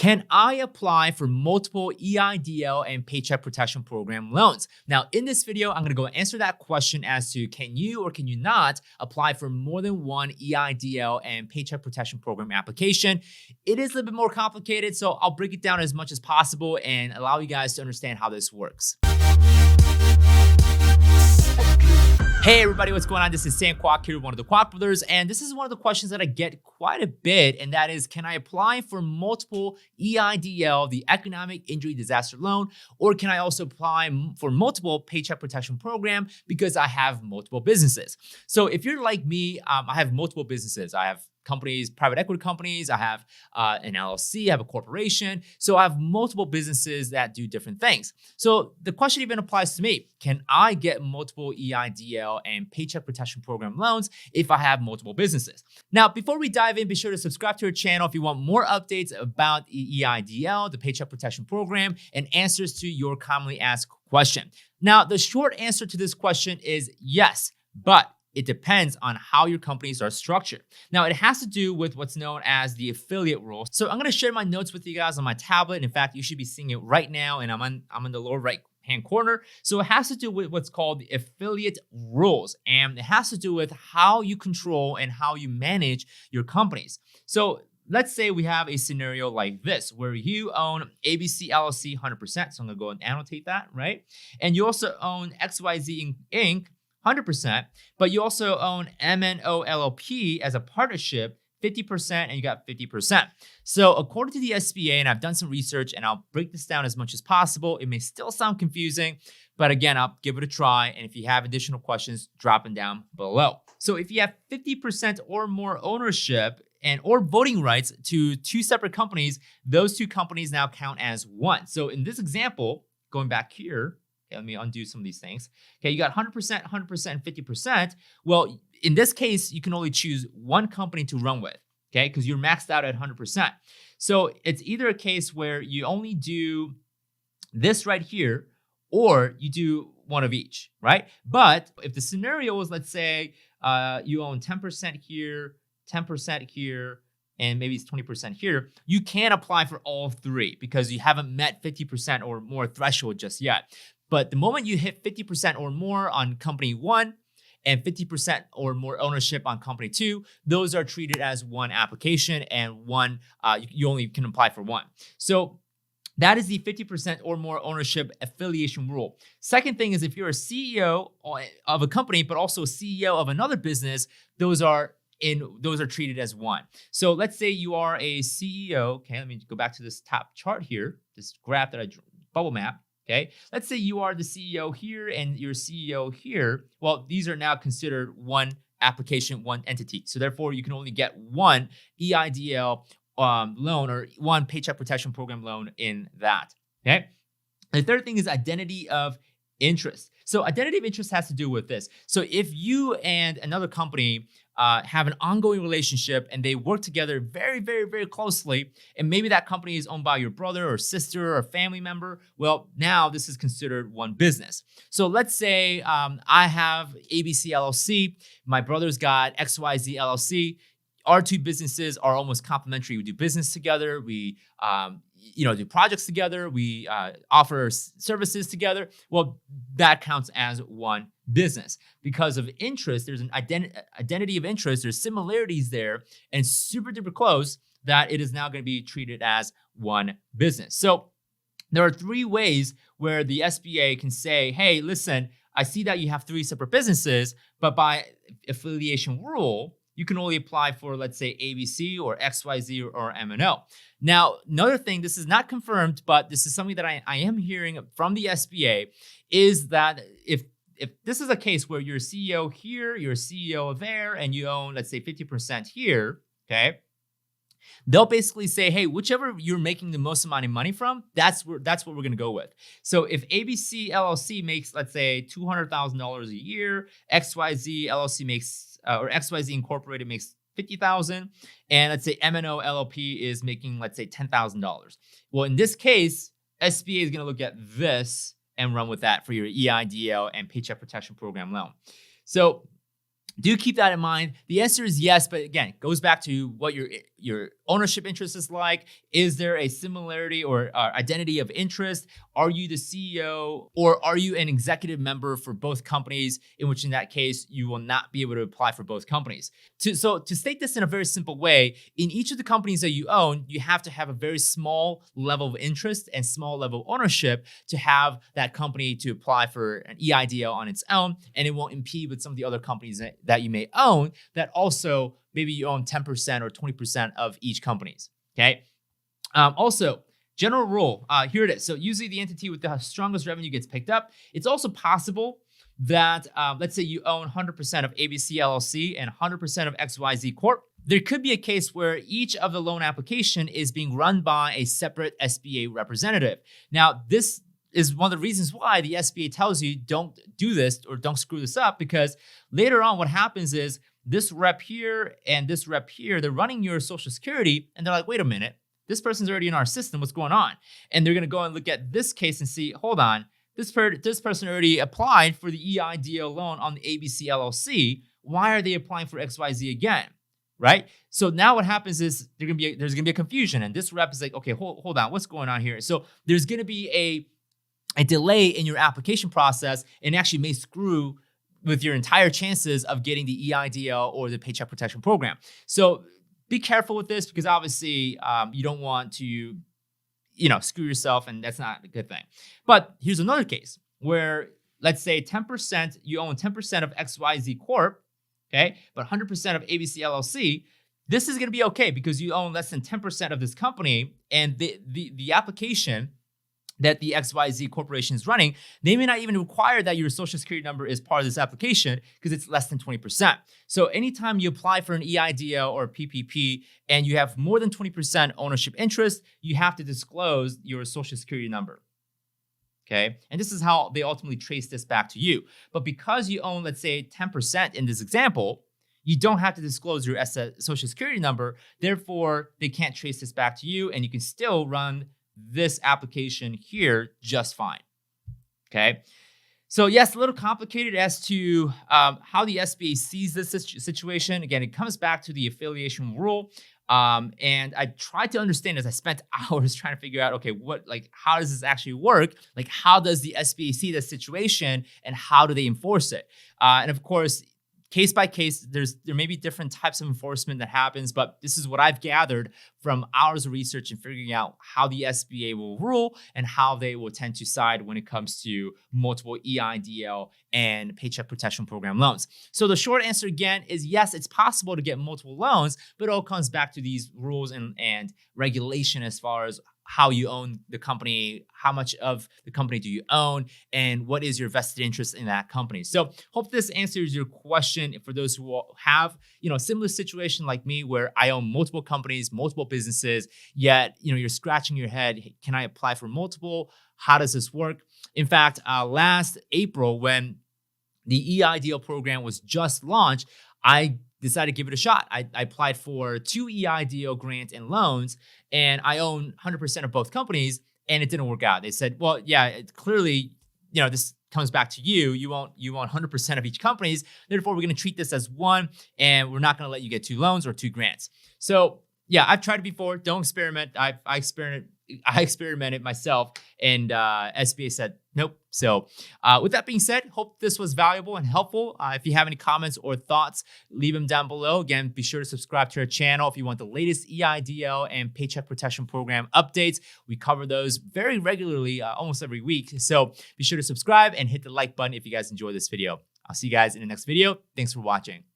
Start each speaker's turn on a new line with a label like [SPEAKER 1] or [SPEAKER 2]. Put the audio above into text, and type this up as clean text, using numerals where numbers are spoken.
[SPEAKER 1] Can I apply for multiple EIDL and Paycheck Protection Program loans? Now, in this video, I'm going to go answer that question as to can you or can you not apply for more than one EIDL and Paycheck Protection Program application. It is a little bit more complicated, so I'll break it down as much as possible and allow you guys to understand how this works. Hey everybody, what's going on? This is Kwak here, one of the Kwak brothers, and this is one of the questions that I get quite a bit, and that is, can I apply for multiple EIDL, the Economic Injury Disaster Loan, or can I also apply for multiple Paycheck Protection Program because I have multiple businesses? So if you're like me, I have multiple businesses. I have companies, private equity companies, I have an LLC, I have a corporation. So I have multiple businesses that do different things. So the question even applies to me. Can I get multiple EIDL and Paycheck Protection Program loans if I have multiple businesses? Now, before we dive in, be sure to subscribe to our channel if you want more updates about the EIDL, the Paycheck Protection Program, and answers to your commonly asked question. Now, the short answer to this question is yes, but it depends on how your companies are structured. Now, it has to do with what's known as the affiliate rule. So I'm going to share my notes with you guys on my tablet. In fact, you should be seeing it right now, and I'm in the lower right-hand corner. So it has to do with what's called the affiliate rules, and it has to do with how you control and how you manage your companies. So let's say we have a scenario like this, where you own ABC LLC 100%. So I'm going to go and annotate that, right? And you also own XYZ Inc. 100%, but you also own MNO LLP as a partnership, 50%, and you got 50%. So according to the SBA, and I've done some research, and I'll break this down as much as possible. It may still sound confusing, but again, I'll give it a try. And if you have additional questions, drop them down below. So if you have 50% or more ownership or voting rights to two separate companies, those two companies now count as one. So in this example, going back here, okay, let me undo some of these things. Okay, you got 100%, 100%, and 50%. Well, in this case, you can only choose one company to run with, okay, because you're maxed out at 100%. So it's either a case where you only do this right here, or you do one of each, right? But if the scenario was, let's say, you own 10% here, 10% here, and maybe it's 20% here, you can't apply for all three because you haven't met 50% or more threshold just yet. But the moment you hit 50% or more on company one and 50% or more ownership on company two, those are treated as one application, and one, you only can apply for one. So that is the 50% or more ownership affiliation rule. Second thing is, if you're a CEO of a company, but also a CEO of another business, those are treated as one. So let's say you are a CEO. Okay, let me go back to this top chart here, this graph that I drew, bubble map. Okay, let's say you are the CEO here and your CEO here. Well, these are now considered one application, one entity. So therefore, you can only get one EIDL loan or one Paycheck Protection Program loan in that. Okay. The third thing is identity of interest. So identity of interest has to do with this. So if you and another company have an ongoing relationship and they work together very, very, very closely, and maybe that company is owned by your brother or sister or family member, well, now this is considered one business. So let's say I have ABC LLC, my brother's got XYZ LLC. Our two businesses are almost complementary. We do business together. We do projects together. We offer services together. Well, that counts as one business. Because of interest, there's an identity of interest. There's similarities there, and super duper close, that it is now going to be treated as one business. So there are three ways where the SBA can say, hey, listen, I see that you have three separate businesses, but by affiliation rule, you can only apply for, let's say, ABC or XYZ or MNO. Now, another thing, this is not confirmed, but this is something that I am hearing from the SBA, is that if this is a case where you're a CEO here, you're a CEO there, and you own, let's say, 50% here, okay, they'll basically say, hey, whichever you're making the most amount of money from, that's what we're going to go with. So if ABC LLC makes, let's say, $200,000 a year, XYZ LLC makes, or XYZ Incorporated makes $50,000, and let's say MNO LLP is making, let's say, $10,000. Well, in this case, SBA is going to look at this and run with that for your EIDL and Paycheck Protection Program loan. So do keep that in mind. The answer is yes, but again, it goes back to what your ownership interest is like. Is there a similarity or identity of interest? Are you the CEO or are you an executive member for both companies, in which in that case, you will not be able to apply for both companies. So to state this in a very simple way, in each of the companies that you own, you have to have a very small level of interest and small level of ownership to have that company to apply for an EIDL on its own, and it won't impede with some of the other companies that you may own that also maybe you own 10% or 20% of each companies, okay? Also, general rule, here it is. So usually the entity with the strongest revenue gets picked up. It's also possible that, let's say you own 100% of ABC LLC and 100% of XYZ Corp. There could be a case where each of the loan application is being run by a separate SBA representative. Now, this is one of the reasons why the SBA tells you don't do this or don't screw this up, because later on what happens is this rep here and this rep here, they're running your Social Security and they're like, wait a minute, this person's already in our system, what's going on? And they're gonna go and look at this case and see, hold on, this person already applied for the EIDL loan on the ABC LLC. Why are they applying for XYZ again? Right? So now what happens is there's gonna be a confusion, and this rep is like, okay, hold on, what's going on here? So there's gonna be a delay in your application process, and actually may screw with your entire chances of getting the EIDL or the Paycheck Protection Program. So be careful with this, because obviously you don't want to, screw yourself, and that's not a good thing. But here's another case where, let's say 10%, you own 10% of XYZ Corp, okay, but 100% of ABC LLC. This is gonna be okay because you own less than 10% of this company, and the application that the XYZ corporation is running, they may not even require that your Social Security number is part of this application because it's less than 20%. So anytime you apply for an EIDL or PPP and you have more than 20% ownership interest, you have to disclose your Social Security number, okay? And this is how they ultimately trace this back to you. But because you own, let's say 10% in this example, you don't have to disclose your Social Security number. Therefore, they can't trace this back to you, and you can still run this application here just fine, okay? So yes, a little complicated as to how the SBA sees this situation. Again, it comes back to the affiliation rule. And I tried to understand as I spent hours trying to figure out, okay, how does this actually work? Like, how does the SBA see this situation and how do they enforce it? And of course, case by case, there may be different types of enforcement that happens, but this is what I've gathered from hours of research and figuring out how the SBA will rule and how they will tend to side when it comes to multiple EIDL and Paycheck Protection Program loans. So the short answer again is yes, it's possible to get multiple loans, but it all comes back to these rules and regulation as far as how you own the company, how much of the company do you own, and what is your vested interest in that company. So hope this answers your question for those who have, a similar situation like me where I own multiple companies, multiple businesses, yet, you're scratching your head, hey, can I apply for multiple? How does this work? In fact, last April when the EIDL program was just launched, I decided to give it a shot. I applied for 2 EIDL grants and loans, and I own 100% of both companies, and it didn't work out. They said, well, yeah, clearly, this comes back to you. You want 100% of each companies. Therefore, we're going to treat this as one, and we're not going to let you get 2 loans or 2 grants. So yeah, I've tried it before. Don't experiment. I experimented myself, and SBA said nope. So with that being said, hope this was valuable and helpful. If you have any comments or thoughts, leave them down below. Again, be sure to subscribe to our channel if you want the latest EIDL and Paycheck Protection Program updates. We cover those very regularly, almost every week. So be sure to subscribe and hit the like button if you guys enjoy this video. I'll see you guys in the next video. Thanks for watching.